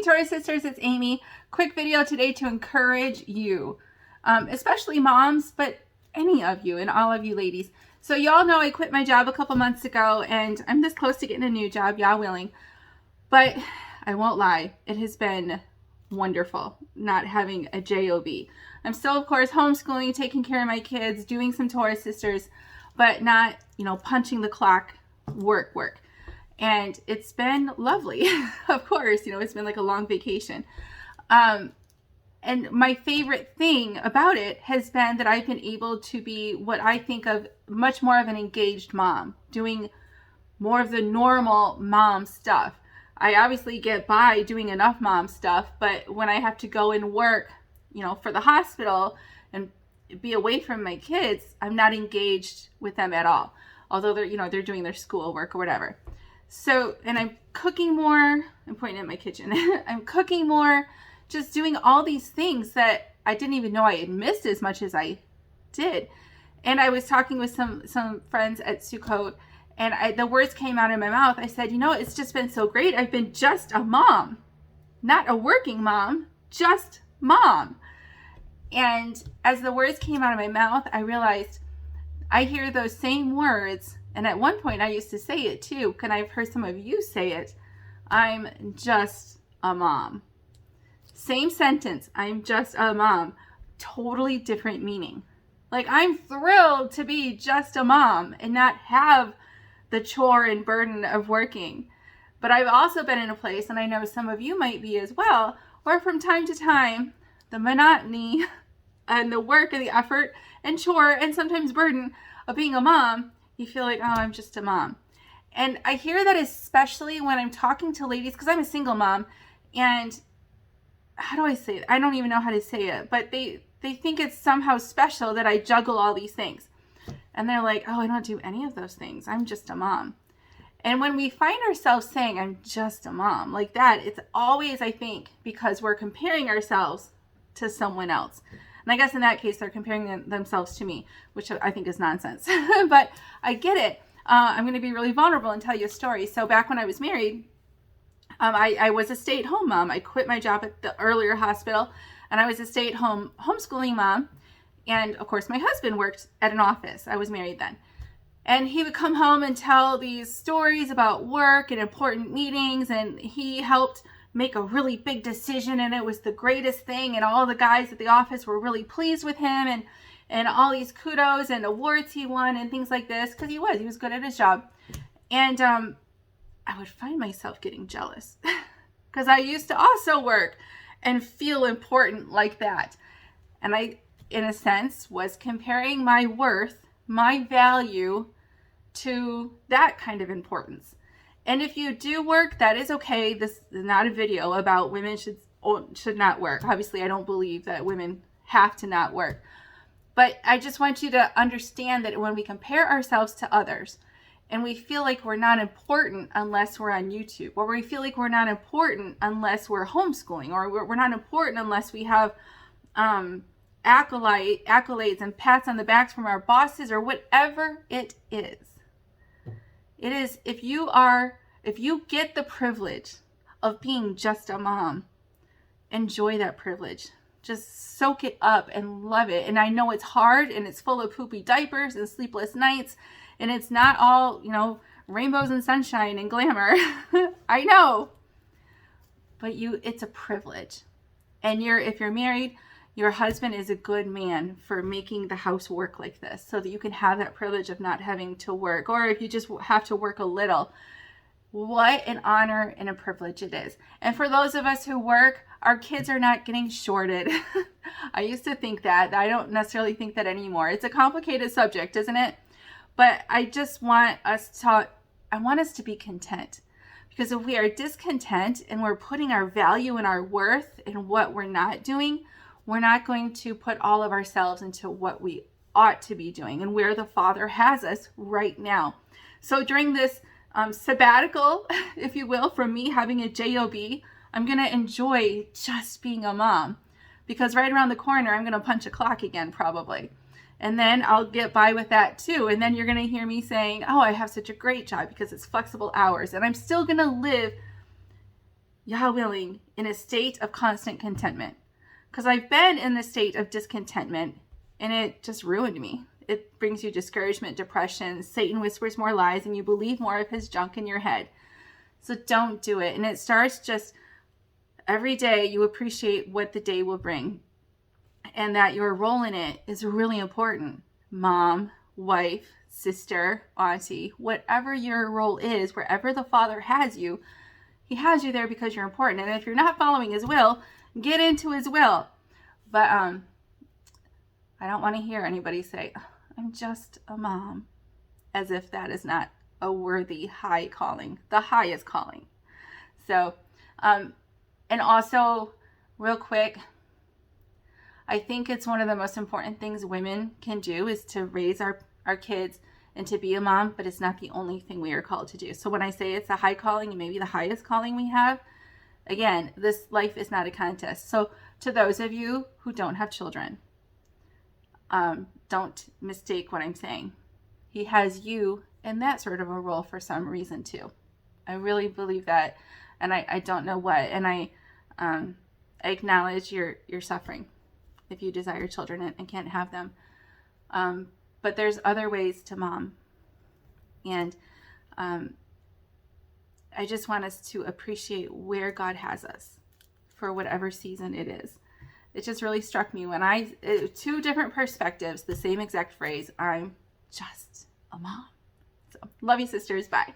Taurus sisters, it's Amy. Quick video today to encourage you, especially moms, but any of you and all of you ladies. So y'all know I quit my job a couple months ago and I'm this close to getting a new job, y'all willing. But I won't lie, it has been wonderful not having a job. I'm still, of course, homeschooling, taking care of my kids, doing some Taurus sisters, but not, punching the clock, work. And it's been lovely. Of course, it's been like a long vacation. And my favorite thing about it has been that I've been able to be what I think of much more of an engaged mom, doing more of the normal mom stuff. I obviously get by doing enough mom stuff, but when I have to go and work, for the hospital and be away from my kids, I'm not engaged with them at all. Although they're doing their schoolwork or whatever. So, and I'm cooking more. I'm pointing at my kitchen. I'm cooking more, just doing all these things that I didn't even know I had missed as much as I did. And I was talking with some friends at Sukkot, and the words came out of my mouth. I said, it's just been so great. I've been just a mom, not a working mom, just mom. And as the words came out of my mouth, I realized I hear those same words. And at one point I used to say it too, and I've heard some of you say it. I'm just a mom. Same sentence, I'm just a mom. Totally different meaning. Like, I'm thrilled to be just a mom and not have the chore and burden of working. But I've also been in a place, and I know some of you might be as well, where from time to time, the monotony and the work and the effort and chore and sometimes burden of being a mom, you feel like, oh, I'm just a mom. And I hear that especially when I'm talking to ladies, because I'm a single mom, and how do I say it? I don't even know how to say it, but they think it's somehow special that I juggle all these things. And they're like, oh, I don't do any of those things. I'm just a mom. And when we find ourselves saying, I'm just a mom, like that, it's always, I think, because we're comparing ourselves to someone else. And I guess in that case, they're comparing themselves to me, which I think is nonsense. But I get it. I'm going to be really vulnerable and tell you a story. So back when I was married, I was a stay-at-home mom. I quit my job at the earlier hospital, and I was a stay-at-home homeschooling mom. And of course, my husband worked at an office. I was married then. And he would come home and tell these stories about work and important meetings, and he helped make a really big decision, and it was the greatest thing, and all the guys at the office were really pleased with him, and all these kudos and awards he won and things like this, because he was good at his job. And I would find myself getting jealous because I used to also work and feel important like that. And I, in a sense, was comparing my worth, my value, to that kind of importance. And if you do work, that is okay. This is not a video about women should not work. Obviously, I don't believe that women have to not work. But I just want you to understand that when we compare ourselves to others, and we feel like we're not important unless we're on YouTube, or we feel like we're not important unless we're homeschooling, or we're not important unless we have accolades and pats on the backs from our bosses, or whatever it is. It is, if you get the privilege of being just a mom, enjoy that privilege. Just soak it up and love it. And I know it's hard, and it's full of poopy diapers and sleepless nights, and it's not all, rainbows and sunshine and glamour. I know. But it's a privilege. And if you're married, your husband is a good man for making the house work like this so that you can have that privilege of not having to work. Or if you just have to work a little, what an honor and a privilege it is. And for those of us who work, our kids are not getting shorted. I used to think that. I don't necessarily think that anymore. It's a complicated subject, isn't it? But I just want us to be content. Because if we are discontent and we're putting our value and our worth in what we're not doing, we're not going to put all of ourselves into what we ought to be doing and where the Father has us right now. So during this sabbatical, if you will, from me having a job, I'm going to enjoy just being a mom, because right around the corner, I'm going to punch a clock again, probably. And then I'll get by with that too. And then you're going to hear me saying, oh, I have such a great job because it's flexible hours. And I'm still going to live Yah willing, in a state of constant contentment. Because I've been in the state of discontentment, and it just ruined me. It brings you discouragement, depression. Satan whispers more lies, and you believe more of his junk in your head. So don't do it. And it starts just every day you appreciate what the day will bring, and that your role in it is really important. Mom, wife, sister, auntie, whatever your role is, wherever the Father has you, he has you there because you're important. And if you're not following his will, get into his will. But I don't want to hear anybody say, I'm just a mom, as if that is not a worthy high calling, the highest calling. So, and also, real quick, I think it's one of the most important things women can do is to raise our kids and to be a mom, but it's not the only thing we are called to do. So when I say it's a high calling and maybe the highest calling we have, again, this life is not a contest. So to those of you who don't have children, don't mistake what I'm saying. He has you in that sort of a role for some reason too. I really believe that, and I don't know what, and I acknowledge your suffering if you desire children and can't have them. But there's other ways to mom. And I just want us to appreciate where God has us for whatever season it is. It just really struck me when two different perspectives, the same exact phrase, I'm just a mom. So love you, sisters. Bye.